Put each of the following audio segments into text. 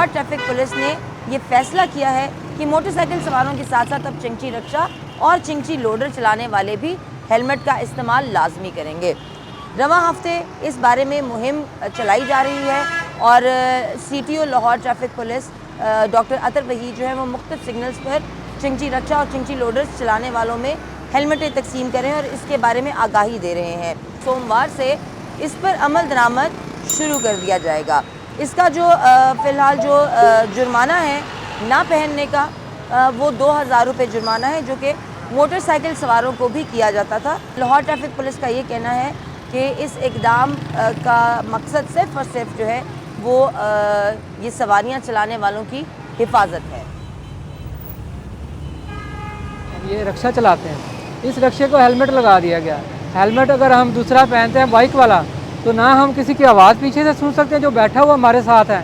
Lahore traffic police ने ये फैसला किया है कि मोटरसाइकिल सवारों के साथ साथ अब चिंची रक्षा और चिंची लोडर चलाने वाले भी हेलमेट का इस्तेमाल लाजमी करेंगे। रवां हफ्ते इस बारे में मुहिम चलाई जा रही है और CTO Lahore traffic police doctor Athar Waheed जो है वो मुख्तलिफ सिग्नल्स पर चिंची रक्षा और चिंची लोडर्स चलाने वालों में हेलमेटें तकसीम कर रहे हैं और इसके बारे में आगाही दे रहे हैं। सोमवार से इस पर अमल दरामद शुरू कर दिया जाएगा। इसका जो फ़िलहाल जो जुर्माना है ना पहनने का वो 2000 रुपये जुर्माना है, जो कि मोटरसाइकिल सवारों को भी किया जाता था। लाहौर ट्रैफिक पुलिस का ये कहना है कि इस इक़दाम का मकसद सिर्फ़ और सिर्फ जो है वो ये सवारियाँ चलाने वालों की हिफाजत है। ये रिक्शा चलाते हैं, इस रिक्शे को हेलमेट लगा दिया गया। हेलमेट अगर हम दूसरा पहनते हैं बाइक वाला, तो ना हम किसी की आवाज़ पीछे से सुन सकते हैं जो बैठा हुआ हमारे साथ है,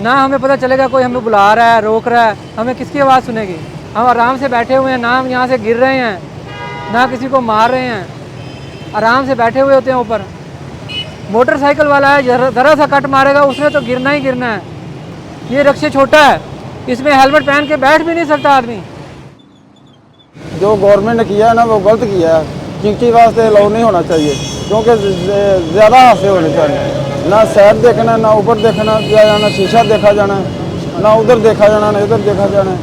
ना हमें पता चलेगा कोई हमें बुला रहा है, रोक रहा है, हमें किसकी आवाज़ सुनेगी। हम आराम से बैठे हुए हैं, ना हम यहाँ से गिर रहे हैं, ना किसी को मार रहे हैं, आराम से बैठे हुए होते हैं ऊपर। मोटरसाइकिल वाला है, ज़रा सा कट मारेगा उसने तो गिरना ही गिरना है। ये रिक्शे छोटा है, इसमें हेलमेट पहन के बैठ भी नहीं सकता आदमी। जो गवर्नमेंट ने किया है ना वो गलत किया है। चिंची वास्ते अलाउ नहीं होना चाहिए, क्योंकि ज़्यादा हादसे होने चाहिए। ना साइड देखना, ना ऊपर देखना जाना, शीशा देखा जाना, ना उधर देखा जाना, ना इधर देखा जाना।